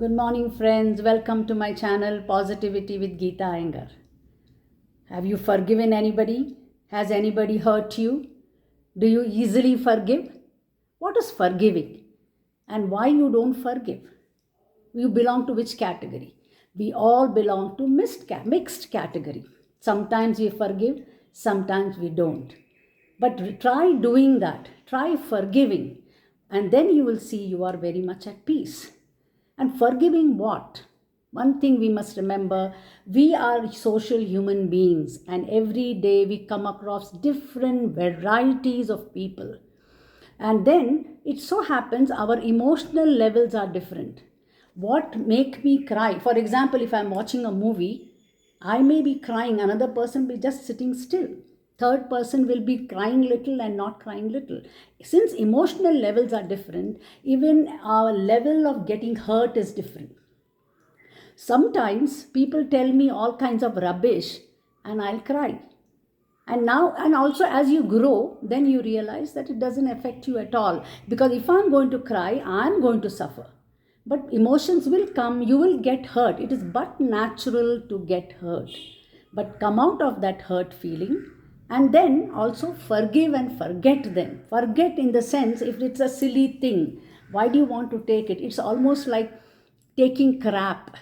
Good morning, friends. Welcome to my channel Positivity with Geeta Iyengar. Have you forgiven anybody? Has anybody hurt you? Do you easily forgive? What is forgiving? And why you don't forgive? You belong to which category? We all belong to mixed category. Sometimes we forgive, sometimes we don't. But try doing that. Try forgiving. And then you will see you are very much at peace. And forgiving what? One thing we must remember, we are social human beings, and every day we come across different varieties of people. And then it so happens our emotional levels are different. What make me cry? For example, if I'm watching a movie, I may be crying, another person will be just sitting still. Third person will be crying little and not crying little. Since emotional levels are different, even our level of getting hurt is different. Sometimes people tell me all kinds of rubbish and I'll cry. And now, and also as you grow, then you realize that it doesn't affect you at all. Because if I'm going to cry, I'm going to suffer. But emotions will come, you will get hurt. It is but natural to get hurt. But come out of that hurt feeling and then also forgive and forget them. Forget in the sense, if it's a silly thing, why do you want to take it? It's almost like taking crap.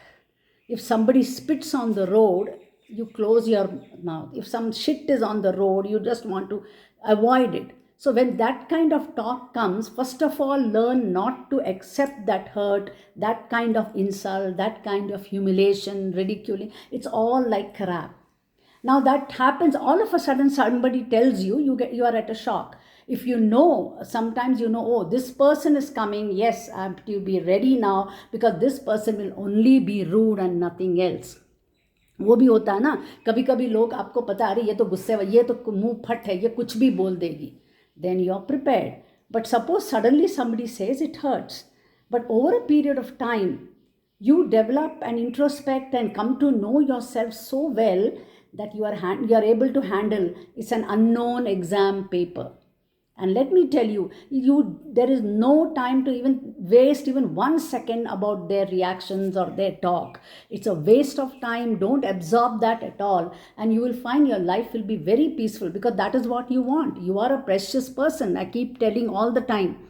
If somebody spits on the road, you close your mouth. If some shit is on the road, you just want to avoid it. So when that kind of talk comes, first of all, learn not to accept that hurt, that kind of insult, that kind of humiliation, ridiculing. It's all like crap. Now that happens all of a sudden, somebody tells you, you are at a shock. If you know, sometimes you know, oh, this person is coming, yes, I have to be ready now, because this person will only be rude and nothing else. वो भी होता है ना, कभी कभी लोग आपको पता, अरे ये तो गुस्से, ये तो मुंह फट है, ये कुछ भी बोल देगी. Then you are prepared. But suppose suddenly somebody says, it hurts. But over a period of time, you develop and introspect and come to know yourself so well that you are able to handle. It's an unknown exam paper. And let me tell you, there is no time to even waste even 1 second about their reactions or their talk. It's a waste of time. Don't absorb that at all. And you will find your life will be very peaceful, because that is what you want. You are a precious person. I keep telling all the time.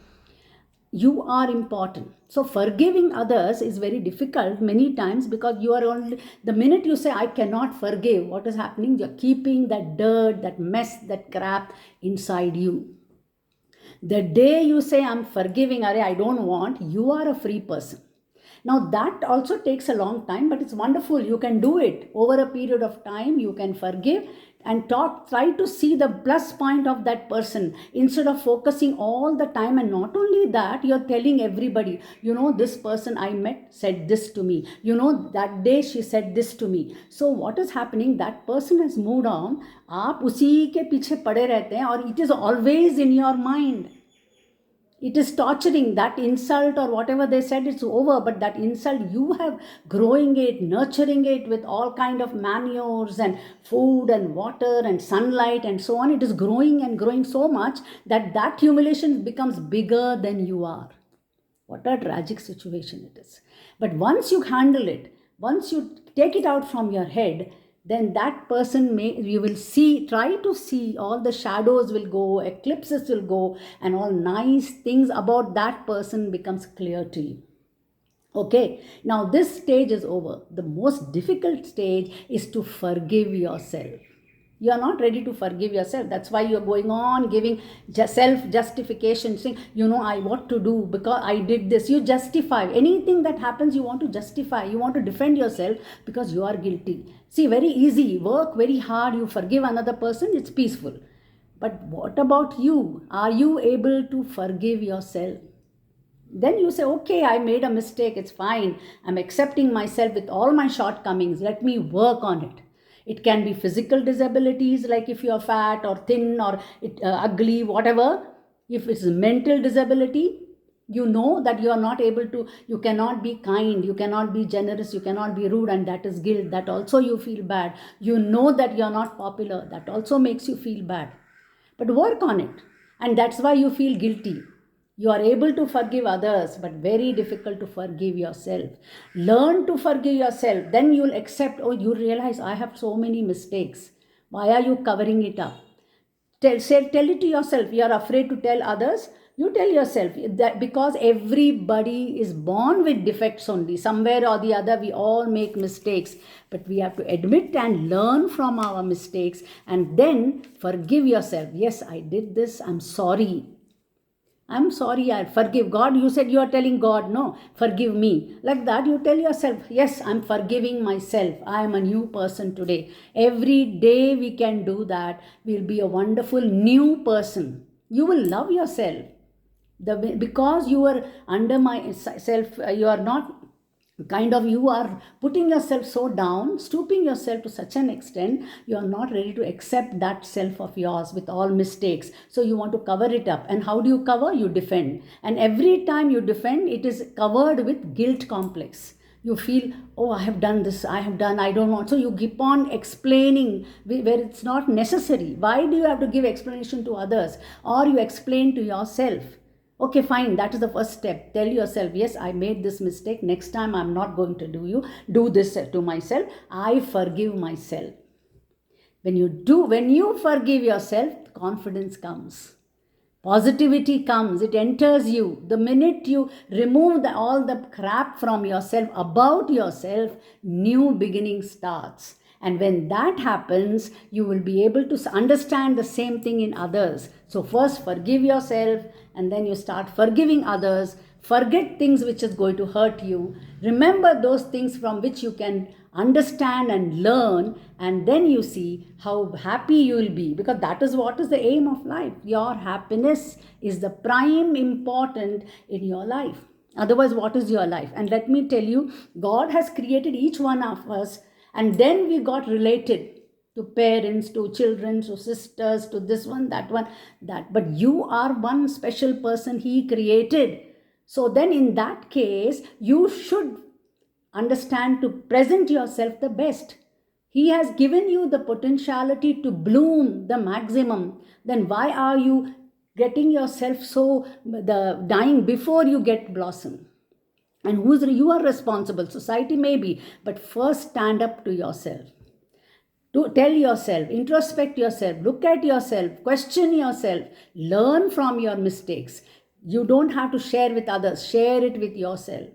You are important. So forgiving others is very difficult many times, because you are only, the minute you say, I cannot forgive, what is happening? You're keeping that dirt, that mess, that crap inside you. The day you say, I'm forgiving, I don't want, you are a free person. Now that also takes a long time, but it's wonderful. You can do it over a period of time. You can forgive and try to see the plus point of that person instead of focusing all the time. And not only that, you're telling everybody, this person I met said this to me. That day she said this to me. So what is happening? That person has moved on. आप उसी के पीछे पड़े रहते हैं, और it is always in your mind. It is torturing. That insult or whatever they said, it's over. But that insult, you have growing it, nurturing it with all kind of manures and food and water and sunlight and so on. It is growing and growing so much that humiliation becomes bigger than you are. What a tragic situation it is. But once you handle it, once you take it out from your head, then that person you will see, try to see, all the shadows will go, eclipses will go, and all nice things about that person becomes clear to you. Okay, now this stage is over. The most difficult stage is to forgive yourself. You are not ready to forgive yourself. That's why you're going on giving self-justification, saying, I what to do because I did this. You justify. Anything that happens, you want to justify. You want to defend yourself because you are guilty. See, very easy. Work very hard. You forgive another person. It's peaceful. But what about you? Are you able to forgive yourself? Then you say, okay, I made a mistake. It's fine. I'm accepting myself with all my shortcomings. Let me work on it. It can be physical disabilities, like if you're fat or thin or ugly, whatever. If it's mental disability, you know that you are not able to, you cannot be kind, you cannot be generous, you cannot be rude, and that is guilt. That also you feel bad. You know that you're not popular. That also makes you feel bad. But work on it. And that's why you feel guilty. You are able to forgive others, but very difficult to forgive yourself. Learn to forgive yourself. Then you'll accept, oh, you realize I have so many mistakes. Why are you covering it up? Tell it to yourself. You are afraid to tell others. You tell yourself that, because everybody is born with defects only. Somewhere or the other, we all make mistakes. But we have to admit and learn from our mistakes and then forgive yourself. Yes, I did this. I'm sorry. I'm sorry, I forgive. God, you said you are telling God, no, forgive me. Like that, you tell yourself, yes, I'm forgiving myself. I am a new person today. Every day we can do that. We'll be a wonderful new person. You will love yourself. Because you are under my self, you are not you are putting yourself so down, stooping yourself to such an extent, you are not ready to accept that self of yours with all mistakes. So you want to cover it up. And how do you cover? You defend. And every time you defend, it is covered with guilt complex. You feel, oh, I have done this, I don't want. So you keep on explaining where it's not necessary. Why do you have to give explanation to others? Or you explain to yourself. Okay, fine. That is the first step. Tell yourself, yes, I made this mistake. Next time I'm not going to do this to myself. I forgive myself. When you forgive yourself, confidence comes. Positivity comes. It enters you. The minute you remove all the crap from yourself, about yourself, new beginning starts. And when that happens, you will be able to understand the same thing in others. So first forgive yourself, and then you start forgiving others. Forget things which is going to hurt you. Remember those things from which you can understand and learn, and then you see how happy you will be, because that is what is the aim of life. Your happiness is the prime important in your life. Otherwise, what is your life? And let me tell you, God has created each one of us, and then we got related to parents, to children, to sisters, to this one, that one, that. But you are one special person He created. So then in that case, you should understand to present yourself the best. He has given you the potentiality to bloom the maximum. Then why are you getting yourself dying before you get blossom? And you are responsible. Society may be, but first stand up to yourself. To tell yourself, introspect yourself, look at yourself, question yourself, learn from your mistakes. You don't have to share with others, share it with yourself.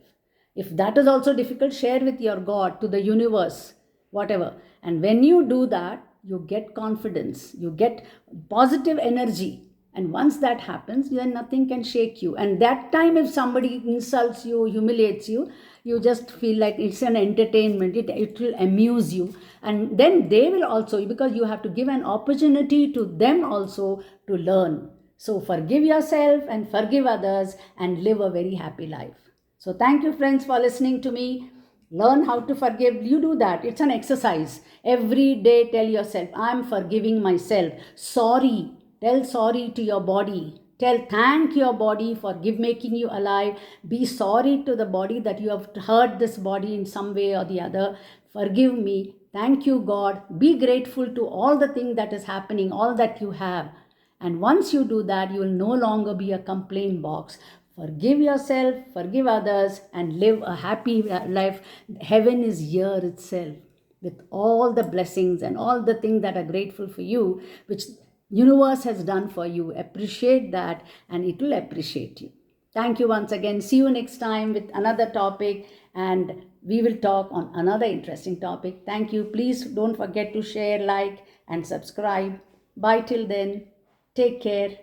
If that is also difficult, share with your God, to the universe, whatever. And when you do that, you get confidence, you get positive energy. And once that happens, then nothing can shake you. And that time, if somebody insults you, humiliates you, you just feel like it's an entertainment. It will amuse you. And then they will also, because you have to give an opportunity to them also to learn. So forgive yourself and forgive others and live a very happy life. So thank you, friends, for listening to me. Learn how to forgive. You do that. It's an exercise. Every day tell yourself, I'm forgiving myself. Sorry. Tell sorry to your body. Thank your body for making you alive. Be sorry to the body that you have hurt this body in some way or the other. Forgive me. Thank you, God. Be grateful to all the things that is happening, all that you have. And once you do that, you will no longer be a complaint box. Forgive yourself, forgive others, and live a happy life. Heaven is here itself, with all the blessings and all the things that are grateful for you, which universe has done for you. Appreciate that, and it will appreciate you. Thank you once again. See you next time with another topic, and we will talk on another interesting topic. Thank you. Please don't forget to share, like, and subscribe. Bye till then. Take care.